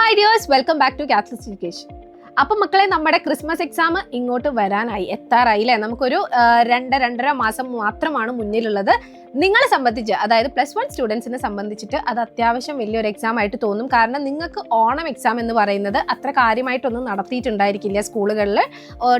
My dears, welcome back to Catholic education. അപ്പം മക്കളെ, നമ്മുടെ ക്രിസ്മസ് എക്സാം ഇങ്ങോട്ട് എത്താറായില്ലേ? നമുക്കൊരു 2-2.5 മാസം മാത്രമാണ് മുന്നിലുള്ളത്. നിങ്ങളെ സംബന്ധിച്ച്, അതായത് +1 സ്റ്റുഡൻസിനെ സംബന്ധിച്ചിട്ട് അത് അത്യാവശ്യം വലിയൊരു എക്സാം ആയിട്ട് തോന്നും. കാരണം നിങ്ങൾക്ക് ഓണം എക്സാം എന്ന് പറയുന്നത് അത്ര കാര്യമായിട്ടൊന്നും നടത്തിയിട്ടുണ്ടായിരിക്കില്ല. സ്കൂളുകളിൽ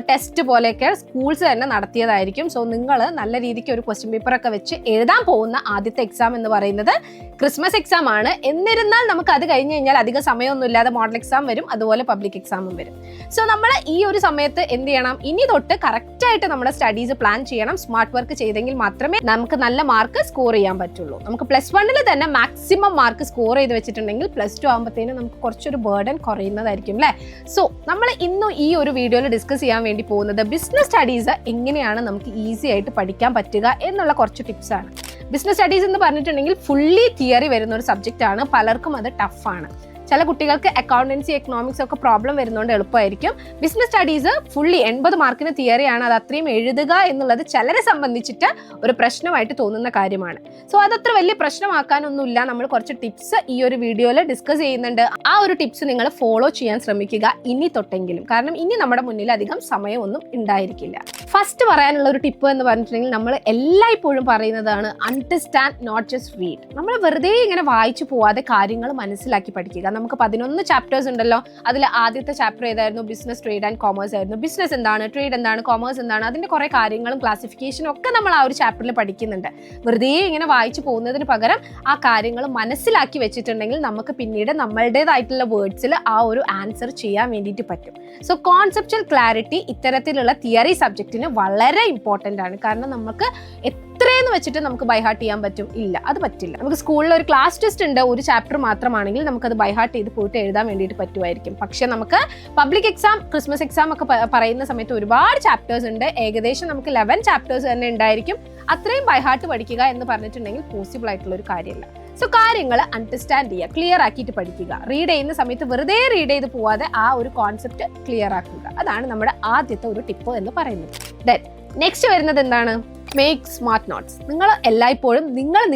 ടെസ്റ്റ് പോലെയൊക്കെ സ്കൂൾസ് തന്നെ നടത്തിയതായിരിക്കും. സോ നിങ്ങൾ നല്ല രീതിക്ക് ഒരു ക്വസ്റ്റ്യൻ പേപ്പറൊക്കെ വെച്ച് എഴുതാൻ പോകുന്ന ആദ്യത്തെ എക്സാം എന്ന് പറയുന്നത് ക്രിസ്മസ് എക്സാം ആണ്. എന്നിരുന്നാൽ നമുക്ക് അത് കഴിഞ്ഞ് കഴിഞ്ഞാൽ അധികം സമയമൊന്നും ഇല്ലാതെ മോഡൽ എക്സാം വരും, അതുപോലെ പബ്ലിക് എക്സാമും വരും. സോ നമ്മൾ ഈ ഒരു സമയത്ത് എന്ത് ചെയ്യണം? ഇനി തൊട്ട് കറക്റ്റായിട്ട് നമ്മുടെ സ്റ്റഡീസ് പ്ലാൻ ചെയ്യണം. സ്മാർട്ട് വർക്ക് ചെയ്തെങ്കിൽ മാത്രമേ നമുക്ക് നല്ല മാർക്ക് സ്കോർ ചെയ്യാൻ പറ്റുള്ളൂ. നമുക്ക് +1 തന്നെ മാക്സിമം മാർക്ക് സ്കോർ ചെയ്ത് വെച്ചിട്ടുണ്ടെങ്കിൽ +2 ആകുമ്പോഴത്തേനും നമുക്ക് കുറച്ചൊരു ബേർഡൻ കുറയുന്നതായിരിക്കും അല്ലേ? സോ നമ്മൾ ഇന്നും ഈ ഒരു വീഡിയോയിൽ ഡിസ്കസ് ചെയ്യാൻ വേണ്ടി പോകുന്നത് ബിസിനസ് സ്റ്റഡീസ് എങ്ങനെയാണ് നമുക്ക് ഈസി ആയിട്ട് പഠിക്കാൻ പറ്റുക എന്നുള്ള കുറച്ച് ടിപ്സ് ആണ്. ബിസിനസ് സ്റ്റഡീസ് എന്ന് പറഞ്ഞിട്ടുണ്ടെങ്കിൽ ഫുള്ളി തിയറി വരുന്ന ഒരു സബ്ജക്റ്റ് ആണ്. പലർക്കും അത് ടഫാണ്. ചില കുട്ടികൾക്ക് അക്കൗണ്ടൻസി, എക്കണോമിക്സ് ഒക്കെ പ്രോബ്ലം വരുന്നതുകൊണ്ട് എളുപ്പമായിരിക്കും. ബിസിനസ് സ്റ്റഡീസ് ഫുള്ളി 80 മാർക്കിന് തിയറിയാണ്. അത് അത്രയും എഴുതുക എന്നുള്ളത് ചിലരെ സംബന്ധിച്ചിട്ട് ഒരു പ്രശ്നമായിട്ട് തോന്നുന്ന കാര്യമാണ്. സോ അതത്ര വലിയ പ്രശ്നമാക്കാനൊന്നുമില്ല. നമ്മൾ കുറച്ച് ടിപ്സ് ഈ ഒരു വീഡിയോയിൽ ഡിസ്കസ് ചെയ്യുന്നുണ്ട്. ആ ഒരു ടിപ്സ് നിങ്ങൾ ഫോളോ ചെയ്യാൻ ശ്രമിക്കുക ഇനി തൊട്ടെങ്കിലും. കാരണം ഇനി നമ്മുടെ മുന്നിൽ അധികം സമയമൊന്നും ഉണ്ടായിരിക്കില്ല. ഫസ്റ്റ് പറയാനുള്ള ഒരു ടിപ്പ് എന്ന് പറഞ്ഞിട്ടുണ്ടെങ്കിൽ, നമ്മൾ എല്ലായ്പ്പോഴും പറയുന്നതാണ് അണ്ടർസ്റ്റാൻഡ്, നോട്ട് ജസ്റ്റ് റീഡ്. നമ്മൾ വെറുതെ ഇങ്ങനെ വായിച്ചു പോവാതെ കാര്യങ്ങൾ മനസ്സിലാക്കി പഠിക്കുക. നമുക്ക് 11 ചാപ്റ്റേഴ്സ് ഉണ്ടല്ലോ. അതിൽ ആദ്യത്തെ ചാപ്റ്റർ ഏതായിരുന്നു? ബിസിനസ്, ട്രേഡ് ആൻഡ് കോമേഴ്സ് ആയിരുന്നു. ബിസിനസ് എന്താണ്, ട്രേഡ് എന്താണ്, കോമേഴ്സ് എന്താണ്, അതിന്റെ കുറെ കാര്യങ്ങളും ക്ലാസിഫിക്കേഷനും ഒക്കെ നമ്മൾ ആ ഒരു ചാപ്റ്ററിൽ പഠിക്കുന്നുണ്ട്. വെറുതെ ഇങ്ങനെ വായിച്ചു പോകുന്നതിന് പകരം ആ കാര്യങ്ങൾ മനസ്സിലാക്കി വെച്ചിട്ടുണ്ടെങ്കിൽ നമുക്ക് പിന്നീട് നമ്മളുടേതായിട്ടുള്ള വേർഡ്സിൽ ആ ഒരു ആൻസർ ചെയ്യാൻ വേണ്ടിയിട്ട് പറ്റും. സോ കോൺസെപ്ച്വൽ ക്ലാരിറ്റി ഇത്തരത്തിലുള്ള തിയറി സബ്ജക്റ്റിന് വളരെ ഇമ്പോർട്ടൻ്റ് ആണ്. കാരണം നമുക്ക് എത്രയെന്ന് വെച്ചിട്ട് നമുക്ക് ബൈഹാർട്ട് ചെയ്യാൻ പറ്റും? ഇല്ല, അത് പറ്റില്ല. നമുക്ക് സ്കൂളിൽ ഒരു ക്ലാസ് ടെസ്റ്റ് ഉണ്ട്, ഒരു ചാപ്റ്റർ മാത്രമാണെങ്കിൽ നമുക്കത് ബൈഹാർട്ട് ചെയ്ത് പോയിട്ട് എഴുതാൻ വേണ്ടിയിട്ട് പറ്റുമായിരിക്കും. പക്ഷെ നമുക്ക് പബ്ലിക് എക്സാം, ക്രിസ്മസ് എക്സാം ഒക്കെ പറയുന്ന സമയത്ത് ഒരുപാട് ചാപ്റ്റേഴ്സ് ഉണ്ട്. ഏകദേശം നമുക്ക് 11 ചാപ്റ്റേഴ്സ് തന്നെ ഉണ്ടായിരിക്കും. അത്രയും ബൈഹാർട്ട് പഠിക്കുക എന്ന് പറഞ്ഞിട്ടുണ്ടെങ്കിൽ പോസിബിൾ ആയിട്ടുള്ള ഒരു കാര്യമല്ല. സോ കാര്യങ്ങൾ അണ്ടർസ്റ്റാൻഡ് ചെയ്യുക, ക്ലിയർ ആക്കിയിട്ട് പഠിക്കുക. റീഡ് ചെയ്യുന്ന സമയത്ത് വെറുതെ റീഡ് ചെയ്ത് പോവാതെ ആ ഒരു കോൺസെപ്റ്റ് ക്ലിയർ ആക്കുക. അതാണ് നമ്മുടെ ആദ്യത്തെ ഒരു ടിപ്പ് എന്ന് പറയുന്നത്. ദെൻ നെക്സ്റ്റ് വരുന്നത് എന്താണ്? Make smart notes. നിങ്ങൾ എല്ലായ്പ്പോഴും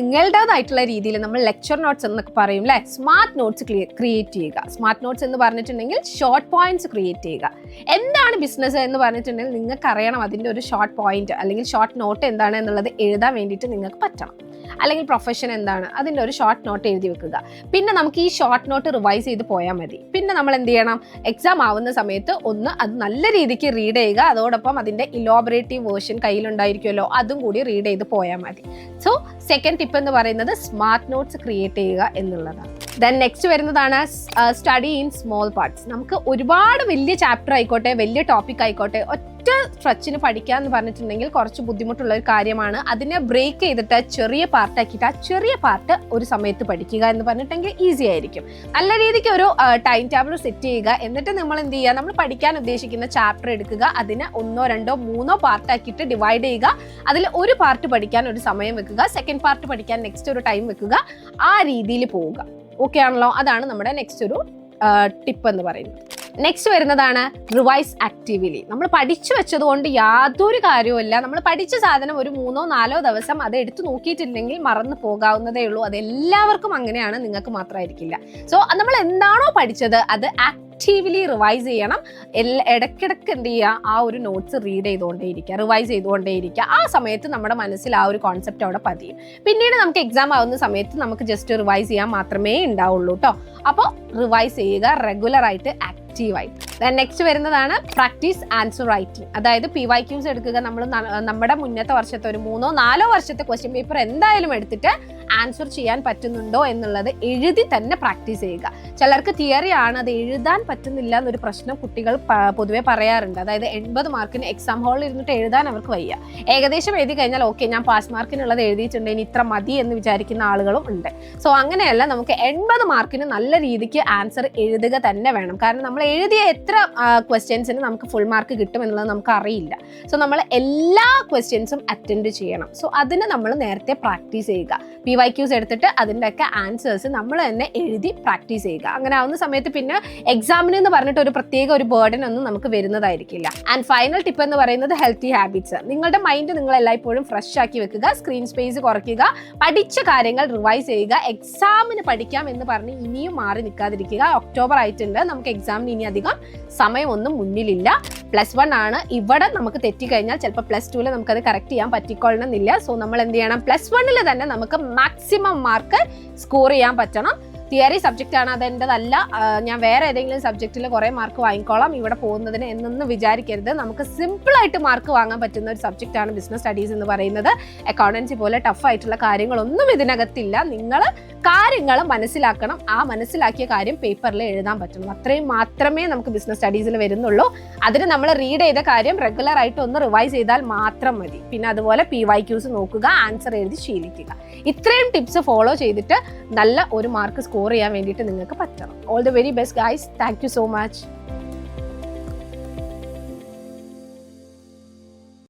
നിങ്ങളുടേതായിട്ടുള്ള രീതിയിൽ, നമ്മൾ ലെക്ചർ നോട്ട്സ് എന്നൊക്കെ പറയും അല്ലേ, സ്മാർട്ട് നോട്ട്സ് ക്രിയേറ്റ് ചെയ്യുക. സ്മാർട്ട് നോട്ട്സ് എന്ന് പറഞ്ഞിട്ടുണ്ടെങ്കിൽ ഷോർട്ട് പോയിന്റ്സ് ക്രിയേറ്റ് ചെയ്യുക. എന്താണ് ബിസിനസ് എന്ന് പറഞ്ഞിട്ടുണ്ടെങ്കിൽ നിങ്ങൾക്ക് അറിയണം അതിൻ്റെ ഒരു ഷോർട്ട് പോയിന്റ് അല്ലെങ്കിൽ ഷോർട്ട് നോട്ട് എന്താണ് എന്നുള്ളത് എഴുതാൻ വേണ്ടിയിട്ട് നിങ്ങൾക്ക് പറ്റണം. അല്ലെങ്കിൽ പ്രൊഫഷൻ എന്താണ്, അതിൻ്റെ ഒരു ഷോർട്ട് നോട്ട് എഴുതി വെക്കുക. പിന്നെ നമുക്ക് ഈ ഷോർട്ട് നോട്ട് റിവൈസ് ചെയ്ത് പോയാൽ മതി. പിന്നെ നമ്മൾ എന്ത് ചെയ്യണം? എക്സാം ആവുന്ന സമയത്ത് ഒന്ന് അത് നല്ല രീതിക്ക് റീഡ് ചെയ്യുക. അതോടൊപ്പം അതിൻ്റെ ഇലോബറേറ്റീവ് വേർഷൻ കയ്യിലുണ്ടായിരിക്കുമല്ലോ, അതും കൂടി റീഡ് ചെയ്ത് പോയാൽ മതി. സോ സെക്കൻഡ് ടിപ്പ് എന്ന് പറയുന്നത് സ്മാർട്ട് നോട്ട്സ് ക്രിയേറ്റ് ചെയ്യുക എന്നുള്ളതാണ്. ദെൻ നെക്സ്റ്റ് വരുന്നതാണ് സ്റ്റഡി ഇൻ സ്മോൾ പാർട്സ്. നമുക്ക് ഒരുപാട് വലിയ ചാപ്റ്റർ ആയിക്കോട്ടെ, വലിയ ടോപ്പിക് ആയിക്കോട്ടെ, ഒറ്റ സ്ട്രെച്ചിന് പഠിക്കുക എന്ന് പറഞ്ഞിട്ടുണ്ടെങ്കിൽ കുറച്ച് ബുദ്ധിമുട്ടുള്ള ഒരു കാര്യമാണ്. അതിനെ ബ്രേക്ക് ചെയ്തിട്ട് ചെറിയ പാർട്ടാക്കിയിട്ട് ആ ചെറിയ പാർട്ട് ഒരു സമയത്ത് പഠിക്കുക എന്ന് പറഞ്ഞിട്ടുണ്ടെങ്കിൽ ഈസി ആയിരിക്കും. നല്ല രീതിക്ക് ഒരു ടൈം ടേബിൾ സെറ്റ് ചെയ്യുക. എന്നിട്ട് നമ്മൾ എന്ത് ചെയ്യുക? നമ്മൾ പഠിക്കാൻ ഉദ്ദേശിക്കുന്ന ചാപ്റ്റർ എടുക്കുക, അതിനെ 1, 2, 3 പാർട്ടാക്കിയിട്ട് ഡിവൈഡ് ചെയ്യുക. അതിൽ ഒരു പാർട്ട് പഠിക്കാൻ ഒരു സമയം വെക്കുക, സെക്കൻഡ് പാർട്ട് പഠിക്കാൻ നെക്സ്റ്റ് ഒരു ടൈം വെക്കുക. ആ രീതിയിൽ പോവുക. ഓക്കെ ആണല്ലോ? അതാണ് നമ്മുടെ നെക്സ്റ്റ് ഒരു ടിപ്പ് എന്ന് പറയുന്നത്. നെക്സ്റ്റ് വരുന്നതാണ് റിവൈസ് ആക്റ്റീവ്ലി. നമ്മൾ പഠിച്ചു വെച്ചത് കൊണ്ട് യാതൊരു കാര്യവുമില്ല. നമ്മൾ പഠിച്ച സാധനം ഒരു 3-4 ദിവസം അത് എടുത്തു നോക്കിയിട്ടില്ലെങ്കിൽ മറന്നു പോകാവുന്നതേ ഉള്ളൂ. അത് എല്ലാവർക്കും അങ്ങനെയാണ്, നിങ്ങൾക്ക് മാത്രമായിരിക്കില്ല. സോ നമ്മൾ എന്താണോ പഠിച്ചത് അത് ആക്റ്റീവ്ലി റിവൈസ് ചെയ്യണം. ഇടയ്ക്കിടയ്ക്ക് എന്ത് ചെയ്യുക? ആ ഒരു നോട്ട്സ് റീഡ് ചെയ്തുകൊണ്ടേയിരിക്കുക, റിവൈസ് ചെയ്തുകൊണ്ടേയിരിക്കുക. ആ സമയത്ത് നമ്മുടെ മനസ്സിൽ ആ ഒരു കോൺസെപ്റ്റ് അവിടെ പതിയും. പിന്നീട് നമുക്ക് എക്സാം ആവുന്ന സമയത്ത് നമുക്ക് ജസ്റ്റ് റിവൈസ് ചെയ്യാൻ മാത്രമേ ഉണ്ടാവുള്ളൂ കേട്ടോ. അപ്പോൾ റിവൈസ് ചെയ്യുക റെഗുലർ ആയിട്ട്, ആക്റ്റീവായിട്ട്. നെക്സ്റ്റ് വരുന്നതാണ് പ്രാക്ടീസ് ആൻസർ റൈറ്റിംഗ്. അതായത് PYQs എടുക്കുക. നമ്മൾ നമ്മുടെ മുന്നത്തെ വർഷത്തെ ഒരു 3-4 വർഷത്തെ ക്വസ്റ്റ്യൻ പേപ്പർ എന്തായാലും എടുത്തിട്ട് ആൻസർ ചെയ്യാൻ പറ്റുന്നുണ്ടോ എന്നുള്ളത് എഴുതി തന്നെ പ്രാക്ടീസ് ചെയ്യുക. ചിലർക്ക് തിയറി ആണ്, അത് എഴുതാൻ പറ്റുന്നില്ല എന്നൊരു പ്രശ്നം കുട്ടികൾ പൊതുവെ പറയാറുണ്ട്. അതായത് 80 മാർക്കിന് എക്സാം ഹാളിൽ ഇരുന്നിട്ട് എഴുതാൻ അവർക്ക് വയ്യ. ഏകദേശം എഴുതി കഴിഞ്ഞാൽ ഓക്കെ, ഞാൻ പാസ് മാർക്കിനുള്ളത് എഴുതിയിട്ടുണ്ട്, ഇനി ഇത്ര മതി എന്ന് വിചാരിക്കുന്ന ആളുകളും ഉണ്ട്. സോ അങ്ങനെയല്ല, നമുക്ക് 80 മാർക്കിന് നല്ല രീതിക്ക് ആൻസർ എഴുതുക തന്നെ വേണം. കാരണം നമ്മൾ എഴുതിയ എത്ര ക്വസ്റ്റ്യൻസിന് നമുക്ക് ഫുൾ മാർക്ക് കിട്ടും എന്നുള്ളത് നമുക്ക് അറിയില്ല. സോ നമ്മൾ എല്ലാ ക്വസ്റ്റ്യൻസും അറ്റൻഡ് ചെയ്യണം. സോ അതിന് നമ്മൾ നേരത്തെ പ്രാക്ടീസ് ചെയ്യുക. PYQs എടുത്തിട്ട് അതിൻ്റെയൊക്കെ ആൻസേഴ്സ് നമ്മൾ തന്നെ എഴുതി പ്രാക്ടീസ് ചെയ്യുക. അങ്ങനെ ആവുന്ന സമയത്ത് പിന്നെ എക്സാമിന് എന്ന് പറഞ്ഞിട്ട് ഒരു പ്രത്യേക ഒരു ബേർഡൻ ഒന്നും നമുക്ക് വരുന്നതായിരിക്കില്ല. ആൻഡ് ഫൈനൽ ടിപ്പ് എന്ന് പറയുന്നത് ഹെൽത്തി ഹാബിറ്റ്സ്. നിങ്ങളുടെ മൈൻഡ് നിങ്ങൾ എല്ലായ്പ്പോഴും ഫ്രഷ് ആക്കി വെക്കുക, സ്ക്രീൻ സ്പേസ് കുറയ്ക്കുക, പഠിച്ച കാര്യങ്ങൾ റിവൈസ് ചെയ്യുക. എക്സാമിന് പഠിക്കാം എന്ന് പറഞ്ഞ് ഇനിയും മാറി നിൽക്കാതിരിക്കുക. ഒക്ടോബർ ആയിട്ടുണ്ട്, നമുക്ക് എക്സാമിന് ഇനി അധികം സമയമൊന്നും മുന്നിലില്ല. +1 ആണ്. ഇവിടെ നമുക്ക് തെറ്റിക്കഴിഞ്ഞാൽ ചിലപ്പോൾ +2 നമുക്കത് കറക്റ്റ് ചെയ്യാൻ പറ്റിക്കൊള്ളണമെന്നില്ല. സോ നമ്മൾ എന്ത് ചെയ്യണം, +1 തന്നെ നമുക്ക് മാക്സിമം മാർക്ക് സ്കോർ ചെയ്യാൻ പറ്റണം. തിയറി സബ്ജക്റ്റ് ആണ്, അതെൻ്റെതല്ല, ഞാൻ വേറെ ഏതെങ്കിലും സബ്ജക്റ്റിൽ കുറേ മാർക്ക് വാങ്ങിക്കോളാം ഇവിടെ പോകുന്നതിന് എന്നൊന്നും വിചാരിക്കരുത്. നമുക്ക് സിമ്പിളായിട്ട് മാർക്ക് വാങ്ങാൻ പറ്റുന്ന ഒരു സബ്ജക്റ്റാണ് ബിസിനസ് സ്റ്റഡീസ് എന്ന് പറയുന്നത്. അക്കൗണ്ടൻസി പോലെ ടഫായിട്ടുള്ള കാര്യങ്ങളൊന്നും ഇതിനകത്തില്ല. നിങ്ങൾ കാര്യങ്ങൾ മനസ്സിലാക്കണം, ആ മനസ്സിലാക്കിയ കാര്യം പേപ്പറിൽ എഴുതാൻ പറ്റണം. അത്രയും മാത്രമേ നമുക്ക് ബിസിനസ് സ്റ്റഡീസിൽ വരുന്നുള്ളൂ. അതിന് നമ്മൾ റീഡ് ചെയ്ത കാര്യം റെഗുലർ ആയിട്ട് ഒന്ന് റിവൈസ് ചെയ്താൽ മാത്രം മതി. പിന്നെ അതുപോലെ PYQs നോക്കുക, ആൻസർ എഴുതി ശീലിക്കുക. ഇത്രയും ടിപ്സ് ഫോളോ ചെയ്തിട്ട് നല്ല ഒരു മാർക്ക് സ്കോർ ചെയ്യാൻ വേണ്ടിയിട്ട് നിങ്ങൾക്ക് പറ്റണം. All the very best guys. Thank you so much.